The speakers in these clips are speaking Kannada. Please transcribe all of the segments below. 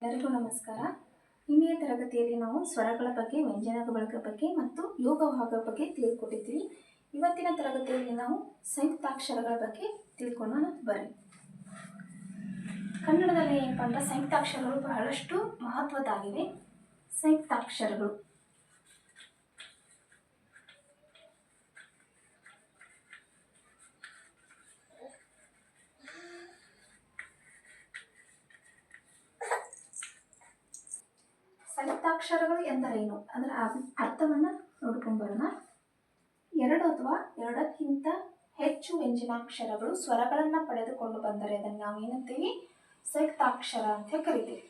ಎಲ್ಲರಿಗೂ ನಮಸ್ಕಾರ. ಇಂದಿನ ತರಗತಿಯಲ್ಲಿ ನಾವು ಸ್ವರಗಳ ಬಗ್ಗೆ, ವ್ಯಂಜನಗಳ ಬಗ್ಗೆ ಮತ್ತು ಯೋಗವಾಹಗಳ ಬಗ್ಗೆ ತಿಳ್ಕೊಂಡಿದ್ದೀವಿ. ಇವತ್ತಿನ ತರಗತಿಯಲ್ಲಿ ನಾವು ಸಂಯುಕ್ತಾಕ್ಷರಗಳ ಬಗ್ಗೆ ತಿಳ್ಕೊಳ್ಳೋಣ ಬರ್ರಿ. ಕನ್ನಡದಲ್ಲಿ ಏನಪ್ಪ ಅಂದ್ರೆ ಸಂಯುಕ್ತಾಕ್ಷರಗಳು ಬಹಳಷ್ಟು ಮಹತ್ವದ್ದಾಗಿವೆ. ಸಂಯುಕ್ತಾಕ್ಷರಗಳು ಸಂಯುಕ್ತಾಕ್ಷರಗಳು ಎಂದರೇನು ಅದರ ಅರ್ಥವನ್ನು ನೋಡ್ಕೊಂಡು ಬರೋಣ. ಎರಡು ಅಥವಾ ಎರಡಕ್ಕಿಂತ ಹೆಚ್ಚು ವ್ಯಂಜನಾಕ್ಷರಗಳು ಸ್ವರಗಳನ್ನು ಪಡೆದುಕೊಂಡು ಬಂದರೆ ಅದನ್ನು ನಾವು ಏನಂತೀವಿ? ಸಂಯುಕ್ತಾಕ್ಷರ ಅಂತ ಕರಿತೀವಿ.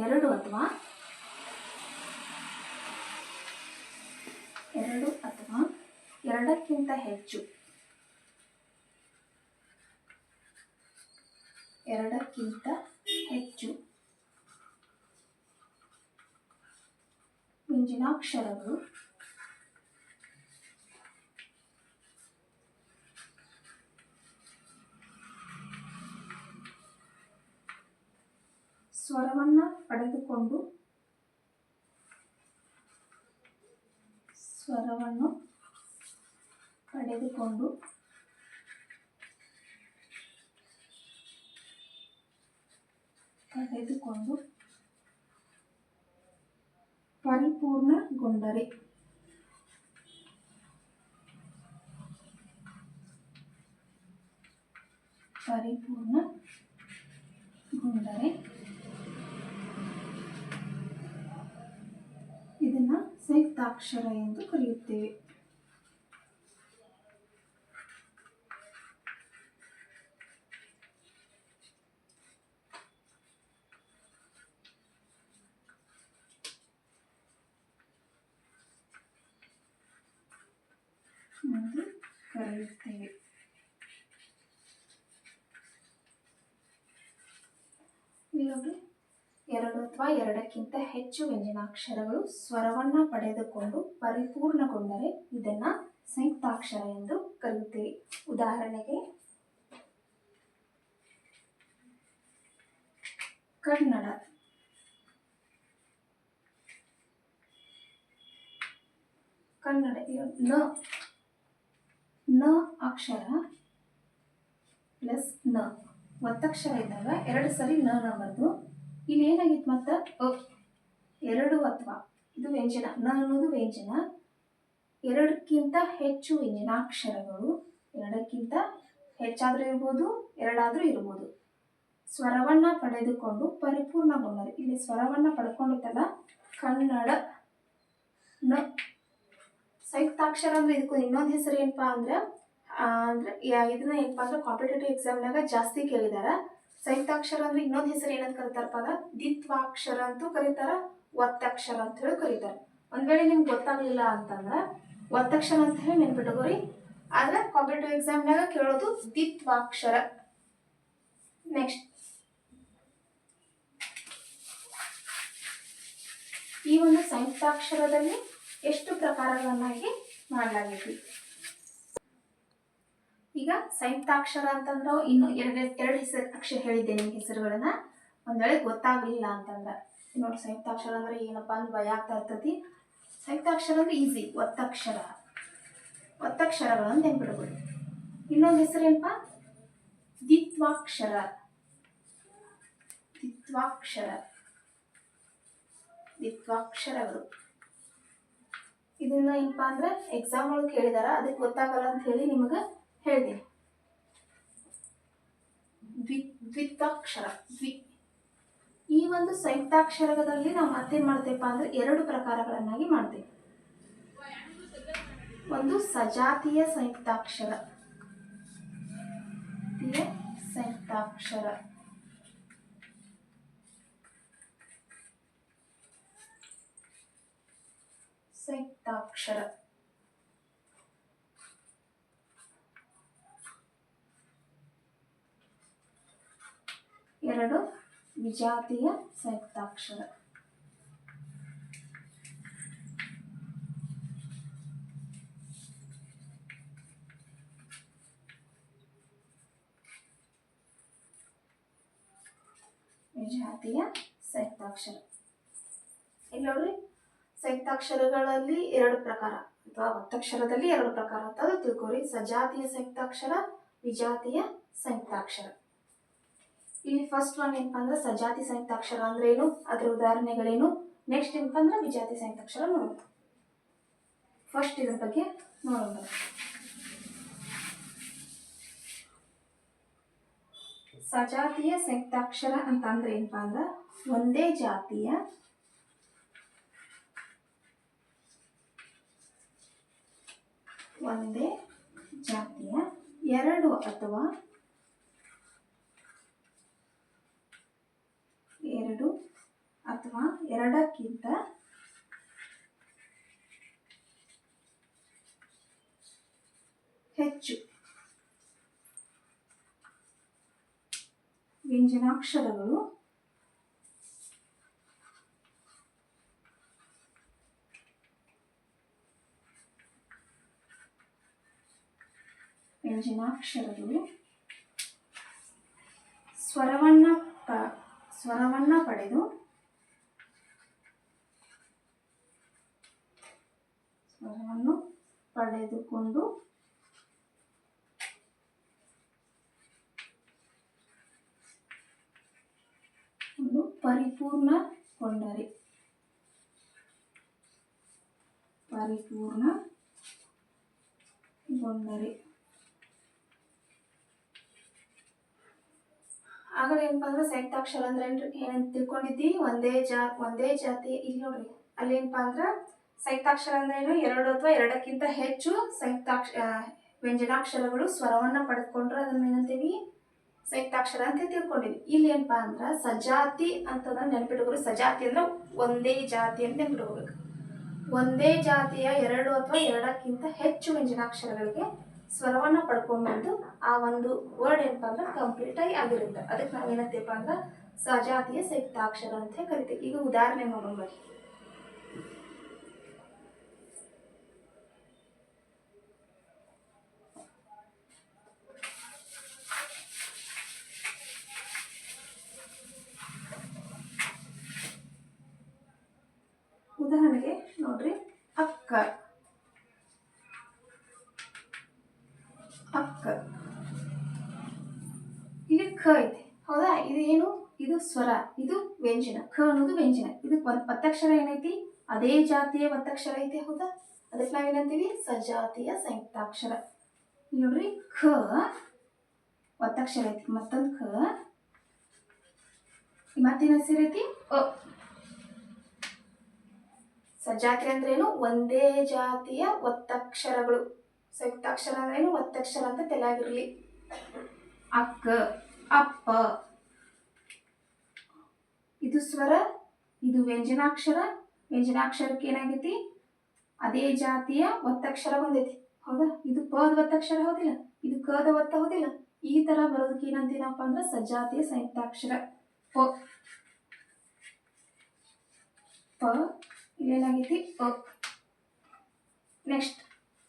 ಎರಡು ಅಥವಾ ಎರಡಕ್ಕಿಂತ ಹೆಚ್ಚು ವ್ಯಂಜನಾಕ್ಷರಗಳು ಸ್ವರವನ್ನು ಪಡೆದುಕೊಂಡು ಪರಿಪೂರ್ಣಗೊಂಡರೆ ಇದನ್ನ ಸಂಯುಕ್ತಾಕ್ಷರ ಎಂದು ಕರೆಯುತ್ತೇವೆ. ಎರಡು ಅಥವಾ ಎರಡಕ್ಕಿಂತ ಹೆಚ್ಚು ವ್ಯಂಜನಾಕ್ಷರಗಳು ಸ್ವರವನ್ನು ಪಡೆದುಕೊಂಡು ಪರಿಪೂರ್ಣಗೊಂಡರೆ ಇದನ್ನ ಸಂಯುಕ್ತಾಕ್ಷರ ಎಂದು ಕರೆಯುತ್ತೇವೆ. ಉದಾಹರಣೆಗೆ ಕನ್ನಡ, ನ ಅಕ್ಷರ ಪ್ಲಸ್ ನ ಒತ್ತಕ್ಷರ ಇದ್ದಾಗ ಎರಡು ಸರಿ ನ ಬರೆದು ಇಲ್ಲಿ ಏನಾಗಿತ್ತು ಮತ್ತೆ ಎರಡು ಅಥವಾ ಇದು ವ್ಯಂಜನ. ನ ಅನ್ನೋದು ವ್ಯಂಜನ. ಎರಡಕ್ಕಿಂತ ಹೆಚ್ಚು ವ್ಯಂಜನಾಕ್ಷರಗಳು, ಎರಡಕ್ಕಿಂತ ಹೆಚ್ಚಾದ್ರೂ ಇರ್ಬೋದು, ಎರಡಾದ್ರೂ ಇರ್ಬೋದು, ಸ್ವರವನ್ನ ಪಡೆದುಕೊಂಡು ಪರಿಪೂರ್ಣಗೊಂಡರೆ. ಇಲ್ಲಿ ಸ್ವರವನ್ನ ಪಡ್ಕೊಂಡಿತ್ತಲ್ಲ ಕನ್ನಡ ನ ಸಂಯುಕ್ತಾಕ್ಷರ ಅಂದ್ರೆ ಇದಕ್ಕೂ ಇನ್ನೊಂದು ಹೆಸರು ಏನಪ್ಪಾ ಅಂದ್ರೆ ಇದನ್ನ ಏನಪ್ಪಾ ಅಂದ್ರೆ ಕಾಂಪಿಟೇಟಿವ್ ಎಕ್ಸಾಮ್ನಾಗ ಜಾಸ್ತಿ ಕೇಳಿದಾರ. ಸಂಯುಕ್ತಾಕ್ಷರ ಅಂದ್ರೆ ಇನ್ನೊಂದು ಹೆಸರು ಏನಂತ ಕರೀತಾರಪ್ಪ ಅಂದ್ರೆ ದ್ವಿತ್ವಾಕ್ಷರ ಅಂತೂ ಕರೀತಾರ, ಒತ್ತಕ್ಷರ ಅಂತ ಹೇಳಿ ಕರೀತಾರೆ. ಒಂದ್ ವೇಳೆ ನಿಮ್ಗೆ ಗೊತ್ತಾಗ್ಲಿಲ್ಲ ಅಂತಂದ್ರೆ ಒತ್ತಕ್ಷರ ಅಂತ ಹೇಳಿ ನೆನ್ಪಿಟ್ಕೋರಿ. ಆದ್ರೆ ಕಾಂಪಿಟೇಟಿವ್ ಎಕ್ಸಾಮ್ನಾಗ ಕೇಳೋದು ದ್ವಿತ್ವಾಕ್ಷರ. ನೆಕ್ಸ್ಟ್, ಈ ಒಂದು ಸಂಯುಕ್ತಾಕ್ಷರದಲ್ಲಿ ಎಷ್ಟು ಪ್ರಕಾರಗಳನ್ನಾಗಿ ಮಾಡಲಾಗಿದೆ? ಈಗ ಸಂಯುಕ್ತಾಕ್ಷರ ಅಂತಂದ್ರೆ ಇನ್ನು ಎರಡು ಅಕ್ಷರ ಹೇಳಿದ್ದೆ ನಿಮ್ಗೆ ಹೆಸರುಗಳನ್ನ. ಒಂದ್ ವೇಳೆ ಗೊತ್ತಾಗ್ಲಿಲ್ಲ ಅಂತಂದ್ರೆ ನೋಡಿ ಸಂಯುಕ್ತಾಕ್ಷರ ಅಂದ್ರೆ ಏನಪ್ಪಾ ಅಂದ್ರೆ ಭಯ ಆಗ್ತಾ ಇರ್ತತಿ. ಸಂಯುಕ್ತಾಕ್ಷರ ಅಂದ್ರೆ ಈಸಿ, ಒತ್ತಕ್ಷರಗಳನ್ನು ನೆನ್ಪಿಡ್ಬೋದು. ಇನ್ನೊಂದು ಹೆಸರು ಏನಪ್ಪಾ? ದ್ವಿತ್ವಾಕ್ಷರಗಳು. ಇದನ್ನ ಏನಪ್ಪಾ ಅಂದ್ರೆ ಎಕ್ಸಾಮ್ ಒಳಗೆ ಕೇಳಿದಾರ, ಅದಕ್ಕೆ ಗೊತ್ತಾಗಲ್ಲ ಅಂತ ಹೇಳಿ ನಿಮಗೆ ಹೇಳಿದೆ. ದ್ವಿತ್ವಾಕ್ಷರ ಈ ಒಂದು ಸಂಯುಕ್ತಾಕ್ಷರದಲ್ಲಿ ನಾವು ಮತ್ತೇನ್ ಮಾಡ್ತೇವಪ್ಪ ಅಂದ್ರೆ ಎರಡು ಪ್ರಕಾರಗಳನ್ನಾಗಿ ಮಾಡ್ತೇವೆ. ಒಂದು ಸಜಾತಿಯ ಸಂಯುಕ್ತಾಕ್ಷರ, ಎರಡು ವಿಜಾತಿಯ ಸಂಯುಕ್ತಾಕ್ಷರ. ವಿಜಾತಿಯ ಸಂಯುಕ್ತಾಕ್ಷರ. ಇಲ್ಲಿ ನೋಡ್ರಿ, ಸಂಯುಕ್ತಾಕ್ಷರಗಳಲ್ಲಿ ಎರಡು ಪ್ರಕಾರ ಅಥವಾ ಒತ್ತಕ್ಷರದಲ್ಲಿ ಎರಡು ಪ್ರಕಾರ ಅಂತ ಅದು ತಿಳ್ಕೊರಿ. ಸಜಾತಿಯ ಸಂಯುಕ್ತಾಕ್ಷರ, ವಿಜಾತಿಯ ಸಂಯುಕ್ತಾಕ್ಷರ. ಇಲ್ಲಿ ಫಸ್ಟ್ ಒನ್ ಏನಪ್ಪ ಅಂದ್ರೆ ಸಜಾತಿ ಸಂಯುಕ್ತಾಕ್ಷರ ಅಂದ್ರೆ ಏನು, ಅದರ ಉದಾಹರಣೆಗಳೇನು, ನೆಕ್ಸ್ಟ್ ಏನಪ್ಪ ಅಂದ್ರೆ ವಿಜಾತಿ ಸಂಯುಕ್ತಾಕ್ಷರ ನೋಡೋಣ. ಫಸ್ಟ್ ಇದ್ರ ಬಗ್ಗೆ ನೋಡೋಣ. ಸಜಾತಿಯ ಸಂಯುಕ್ತಾಕ್ಷರ ಅಂತ ಅಂದ್ರೆ ಏನಪ್ಪಾ ಅಂದ್ರೆ ಒಂದೇ ಜಾತಿಯ ಎರಡು ಅಥವಾ ಎರಡಕ್ಕಿಂತ ಹೆಚ್ಚು ವ್ಯಂಜನಾಕ್ಷರಗಳು ಸ್ವರವನ್ನ ಪಡೆದುಕೊಂಡು ಪರಿಪೂರ್ಣಗೊಂಡರೆ ಆಗಲೇ ಏನಪ್ಪಾ ಅಂದ್ರೆ ಸಂಯುಕ್ತಾಕ್ಷರ ಅಂದ್ರೆ ಏನಂತ ತಿಳ್ಕೊಂಡಿದ್ವಿ, ಒಂದೇ ಜಾತಿ. ಇಲ್ಲಿ ನೋಡ್ರಿ, ಅಲ್ಲಿ ಏನಪ್ಪಾ ಅಂದ್ರೆ ಸಂಯುಕ್ತಾಕ್ಷರ ಅಂದ್ರೆ ಏನು, ಎರಡು ಅಥವಾ ಎರಡಕ್ಕಿಂತ ಹೆಚ್ಚು ವ್ಯಂಜನಾಕ್ಷರಗಳು ಸ್ವರವನ್ನ ಪಡೆದುಕೊಂಡ್ರೆ ಅದನ್ನ ಏನಂತೀವಿ, ಸಂಯುಕ್ತಾಕ್ಷರ ಅಂತ ತಿಳ್ಕೊಂಡಿವಿ. ಇಲ್ಲಿ ಏನಪ್ಪಾ ಅಂದ್ರೆ ಸಜಾತಿ ಅಂತಂದ್ರೆ ನೆನಪಿಟ್ಕೋರಿ. ಸಜಾತಿ ಅಂದ್ರೆ ಒಂದೇ ಜಾತಿ ಅಂತ ನೆನಪಿಟ್ಕೋಬೇಕು. ಒಂದೇ ಜಾತಿಯ ಎರಡು ಅಥವಾ ಎರಡಕ್ಕಿಂತ ಹೆಚ್ಚು ವ್ಯಂಜನಾಕ್ಷರಗಳಿಗೆ ಸ್ವರವನ್ನ ಪಡ್ಕೊಂಡ್ಬಂದು ಆ ಒಂದು ವರ್ಡ್ ಏನಪ್ಪಾ ಅಂದ್ರೆ ಕಂಪ್ಲೀಟ್ ಆಗಿ ಆಗಿರುತ್ತೆ. ಅದಕ್ಕೆ ನಾವೇನಂತೀವಪ್ಪ ಅಂದ್ರೆ ಸಜಾತಿಯ ಸಂಯುಕ್ತಾಕ್ಷರ ಅಂತ ಕರಿತೀವಿ. ಈಗ ಉದಾಹರಣೆ ನೋಡೋಣ ಬನ್ನಿ. ಉದಾಹರಣೆಗೆ ನೋಡ್ರಿ, ಅಕ್ಕ ಇಲ್ಲಿ ಖ ಐತಿ, ಹೌದಾ? ಇದು ಏನು, ಇದು ಸ್ವರ, ಇದು ವ್ಯಂಜನ. ಖ ಅನ್ನೋದು ವ್ಯಂಜನ. ಇದಕ್ಕೆ ಒತ್ತಕ್ಷರ ಏನೈತಿ, ಅದೇ ಜಾತಿಯ ಒತ್ತಕ್ಷರ ಐತಿ, ಹೌದಾ? ಅದಕ್ಕೆ ನಾವೇನಂತೀವಿ, ಸಜಾತಿಯ ಸಂಯುಕ್ತಾಕ್ಷರ. ನೋಡ್ರಿ, ಖ ಒತ್ತಕ್ಷರ ಐತಿ, ಮತ್ತೊಂದು ಖ, ಮತ್ತೇನ ಹೆಸರೈತಿ ಅ. ಸಜಾತಿ ಅಂದ್ರೆ ಏನು, ಒಂದೇ ಜಾತಿಯ ಒತ್ತಕ್ಷರಗಳು. ಸಂಯುಕ್ತಾಕ್ಷರ ಅಂದ್ರೆ ಏನು, ಒತ್ತಕ್ಷರ ಅಂತ ತಲೆಯಾಗಿರ್ಲಿ. ಅಕ್ಕ, ಅಪ್ಪ, ಇದು ಸ್ವರ, ಇದು ವ್ಯಂಜನಾಕ್ಷರ. ವ್ಯಂಜನಾಕ್ಷರಕ್ಕೆ ಏನಾಗೈತಿ, ಅದೇ ಜಾತಿಯ ಒತ್ತಕ್ಷರ ಬಂದೈತಿ, ಹೌದಾ? ಇದು ಪದ ಒತ್ತಕ್ಷರ ಹೌದಿಲ್ಲ, ಇದು ಕದ ಒತ್ತ ಹೌದಿಲ್ಲ. ಈ ತರ ಬರೋದಕ್ಕೆ ಏನಂತೀನಪ್ಪ ಅಂದ್ರೆ ಸಜಾತಿಯ ಸಂಯುಕ್ತಾಕ್ಷರ. ಪ ಇಲ್ಲೇನಾಗೈತಿ ಅ. ನೆಕ್ಸ್ಟ್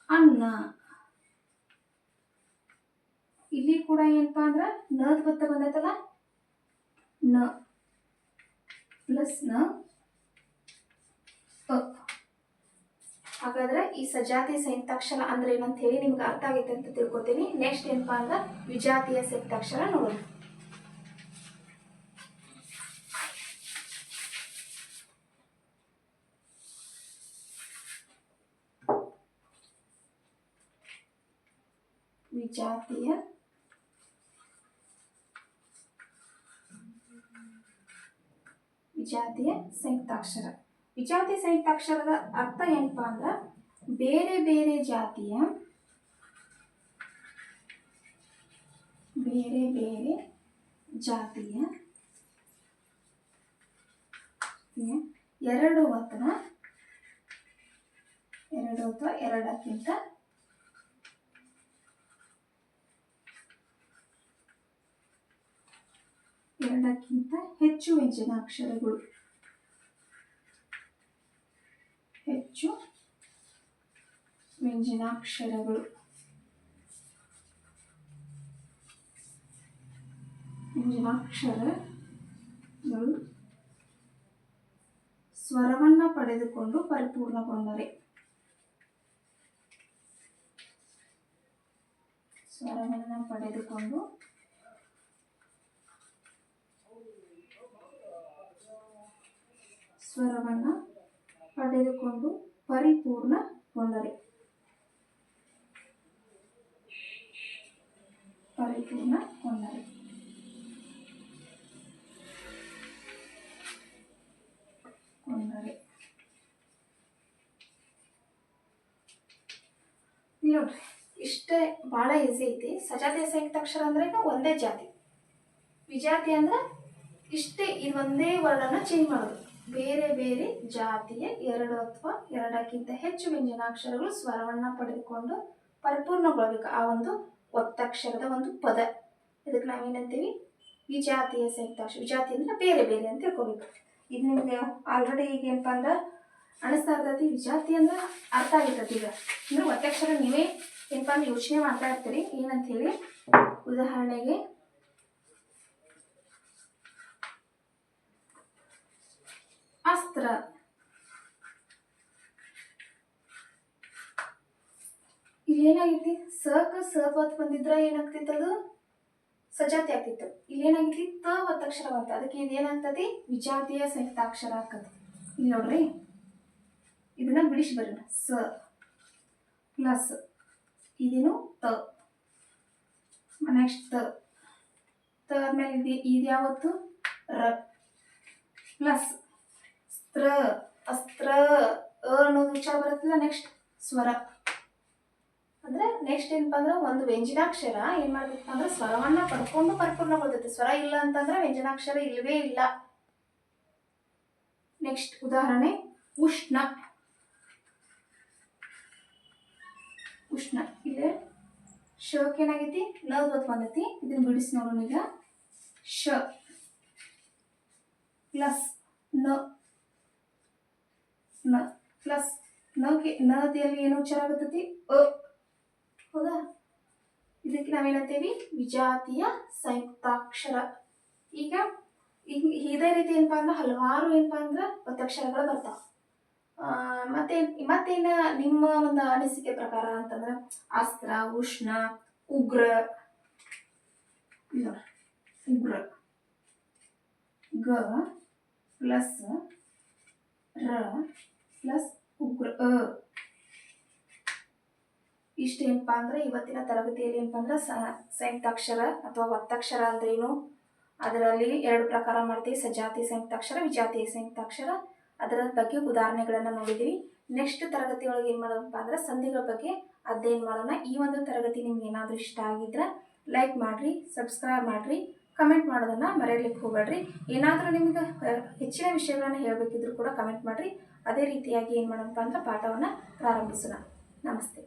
ಅನ್ನ. ಇಲ್ಲಿ ಕೂಡ ಏನಪ್ಪಾ ಅಂದ್ರ ನದ್ ಒತ್ತ ಬಂದೈತಲ್ಲ, ನ ಪ್ಲಸ್ ನ ಅ. ಹಾಗಾದ್ರೆ ಈ ಸಜಾತಿಯ ಸಂಯುಕ್ತಾಕ್ಷರ ಅಂದ್ರೆ ಏನಂತ ಹೇಳಿ ನಿಮ್ಗೆ ಅರ್ಥ ಆಗೈತೆ ಅಂತ ತಿಳ್ಕೊತೀನಿ. ನೆಕ್ಸ್ಟ್ ಏನಪ್ಪಾ ಅಂದ್ರೆ ವಿಜಾತಿಯ ಸಂಯುಕ್ತಾಕ್ಷರ ನೋಡೋಣ. ವಿಜಾತಿಯ ಸಂಯುಕ್ತಾಕ್ಷರ. ವಿಜಾತಿ ಸಂಯುಕ್ತಾಕ್ಷರದ ಅರ್ಥ ಏನಪ್ಪಾ ಅಂದ್ರ ಬೇರೆ ಬೇರೆ ಜಾತಿಯ ಎರಡು ಅಥವಾ ಎರಡಕ್ಕಿಂತ ಹೆಚ್ಚು ವ್ಯಂಜನಾಕ್ಷರಗಳು ಸ್ವರವನ್ನು ಪಡೆದುಕೊಂಡು ಪರಿಪೂರ್ಣಗೊಂಡರೆ. ಸ್ವರವನ್ನು ಪಡೆದುಕೊಂಡು ಪರಿಪೂರ್ಣಗೊಂಡರೆ. ನೋಡ್ರಿ, ಇಷ್ಟೇ ಭಾಳ ಈಸಿ ಐತಿ. ಸಜಾತಿಯ ಸಂಯುಕ್ತಾಕ್ಷರ ಅಂದ್ರೆ ಒಂದೇ ಜಾತಿ, ವಿಜಾತಿ ಅಂದ್ರೆ ಇಷ್ಟೇ, ಇದು ಒಂದೇ ವರ್ಡನ್ನು ಚೇಂಜ್ ಮಾಡೋದು. ಬೇರೆ ಬೇರೆ ಜಾತಿಯ 2 ಅಥವಾ 2ಕ್ಕಿಂತ ಹೆಚ್ಚು ವ್ಯಂಜನಾಕ್ಷರಗಳು ಸ್ವರವನ್ನು ಪಡೆದುಕೊಂಡು ಪರಿಪೂರ್ಣಗೊಳ್ಬೇಕು ಆ ಒಂದು ಒತ್ತಕ್ಷರದ ಒಂದು ಪದ. ಇದಕ್ಕೆ ನಾವೇನಂತೀವಿ? ವಿಜಾತಿಯ ಸಂಯುಕ್ತಾಕ್ಷರ. ವಿಜಾತಿ ಅಂದ್ರೆ ಬೇರೆ ಬೇರೆ ಅಂತ ತಿಳ್ಕೊಬೇಕು. ಇದು ನಿಮ್ಗೆ ಆಲ್ರೆಡಿ ಈಗ ಏನಪ್ಪ ಅಂದ್ರೆ ಅನಿಸ್ತಾ ಇರ್ತೈತಿ, ವಿಜಾತಿ ಅಂದ್ರೆ ಅರ್ಥ ಆಗಿರ್ತೈತಿ. ಈಗ ಅಂದ್ರೆ ಒತ್ತಕ್ಷರ ನೀವೇ ಏನಪ್ಪ ಅಂದ್ರೆ ಯೋಚನೆ ಮಾಡ್ತಾ ಇರ್ತೀರಿ ಏನಂತ ಹೇಳಿ. ಉದಾಹರಣೆಗೆ ಅಸ್ತ್ರ. ಇಲ್ಲೇನಾಗೈತಿ? ಸತ್ವತ್ ಬಂದಿದ್ರ ಏನಾಗ್ತಿತ್ತು? ಅದು ಸಜಾತಿ ಆಗ್ತಿತ್ತು. ಇಲ್ಲೇನಾಗೈತಿ? ತ ಒತ್ತಕ್ಷರ ಬಂತ, ಅದಕ್ಕೆ ಇದೇನಾಗ್ತದೆ? ವಿಜಾತಿಯ ಸಂಯುಕ್ತಾಕ್ಷರ ಆಗ್ತದೆ. ಇಲ್ಲಿ ನೋಡ್ರಿ, ಇದನ್ನ ಬಿಡಿಸಿ ಬರೋಣ. ಸ ಪ್ಲಸ್ ಇದೇನು ತ, ನೆಕ್ಸ್ಟ್ ತ ಆದ್ಮೇಲೆ ಇದು ಯಾವತ್ತು? ರ ಪ್ಲಸ್ ಸ್ತ್ರ, ಅಸ್ತ್ರ, ಅನ್ನೋದು ವಿಚಾರ ಬರುತ್ತಲ್ಲ. ನೆಕ್ಸ್ಟ್ ಸ್ವರ ಅಂದ್ರೆ ನೆಕ್ಸ್ಟ್ ಏನಪ್ಪ ಅಂದ್ರೆ ಒಂದು ವ್ಯಂಜನಾಕ್ಷರ ಏನ್ ಮಾಡ್ಬೇಕು ಅಂದ್ರೆ ಸ್ವರವನ್ನ ಪಡ್ಕೊಂಡು ಪರಿಪೂರ್ಣಗೊಳ್ತೈತಿ. ಸ್ವರ ಇಲ್ಲ ಅಂತಂದ್ರೆ ವ್ಯಂಜನಾಕ್ಷರ ಇಲ್ಲವೇ ಇಲ್ಲ. ನೆಕ್ಸ್ಟ್ ಉದಾಹರಣೆ ಉಷ್ಣ. ಇಲ್ಲಿ ಶಕ್ ಏನಾಗೈತಿ? ನ ಬಂದೈತಿ. ಇದನ್ನ ಬಿಡಿಸಿ ನೋಡೋಣ ಈಗ. ಶ ಪ್ಲಸ್ ನ ಪ್ಲಸ್ ನದಿಯಲ್ಲಿ ಏನು ಉಚ್ಚಾರ ಆಗುತ್ತೈತಿ? ಅ. ಹೌದಾ? ಇದಕ್ಕೆ ನಾವೇನಂತೀವಿ? ವಿಜಾತಿಯ ಸಂಯುಕ್ತಾಕ್ಷರ. ಈಗ ಇದೇ ರೀತಿ ಏನಪ್ಪಾ ಅಂದ್ರೆ ಹಲವಾರು ಏನಪ್ಪಾ ಅಂದ್ರೆ ಒತ್ತಕ್ಷರಗಳು ಬರ್ತಾವ. ಮತ್ತೇನ ನಿಮ್ಮ ಒಂದು ಅನಿಸಿಕೆ ಪ್ರಕಾರ ಅಂತಂದ್ರೆ ಅಸ್ತ್ರ, ಉಷ್ಣ, ಉಗ್ರ. ಗ ಪ್ಲಸ್ ರ ಪ್ಲಸ್ ಉಗ್ರ. ಇಷ್ಟೇನಪ್ಪಾ ಅಂದ್ರೆ ಇವತ್ತಿನ ತರಗತಿಯಲ್ಲಿ ಏನಪ್ಪಾ ಅಂದ್ರೆ ಸಂಯುಕ್ತಾಕ್ಷರ ಅಥವಾ ಒತ್ತಕ್ಷರ ಅಂದ್ರೆ ಏನು, ಅದರಲ್ಲಿ 2 ಪ್ರಕಾರ ಮಾಡ್ತೀವಿ. ಸಜಾತಿ ಸಂಯುಕ್ತಾಕ್ಷರ, ವಿಜಾತಿಯ ಸಂಯುಕ್ತಾಕ್ಷರ. ಅದರ ಬಗ್ಗೆ ಉದಾಹರಣೆಗಳನ್ನ ನೋಡಿದೀವಿ. ನೆಕ್ಸ್ಟ್ ತರಗತಿ ಒಳಗೆ ಏನ್ ಮಾಡೋದಪ್ಪ ಅಂದ್ರೆ ಸಂಧಿಗಳ ಬಗ್ಗೆ ಅಧ್ಯಯನ ಮಾಡೋಣ. ಈ ಒಂದು ತರಗತಿ ನಿಮ್ಗೆ ಏನಾದರೂ ಇಷ್ಟ ಆಗಿದ್ರೆ ಲೈಕ್ ಮಾಡ್ರಿ, ಸಬ್ಸ್ಕ್ರೈಬ್ ಮಾಡ್ರಿ, ಕಮೆಂಟ್ ಮಾಡೋದನ್ನ ಮರೆಯಲಿಕ್ಕೆ ಹೋಗಬೇಡ್ರಿ. ಏನಾದರೂ ನಿಮ್ಗೆ ಹೆಚ್ಚಿನ ವಿಷಯಗಳನ್ನ ಹೇಳಬೇಕಿದ್ರು ಕೂಡ ಕಮೆಂಟ್ ಮಾಡ್ರಿ. ಅದೇ ರೀತಿಯಾಗಿ ಏನು ಮಾಡೋಣಪ್ಪ ಅಂದ್ರೆ ಪಾಠವನ್ನು ಪ್ರಾರಂಭಿಸೋಣ. ನಮಸ್ತೆ.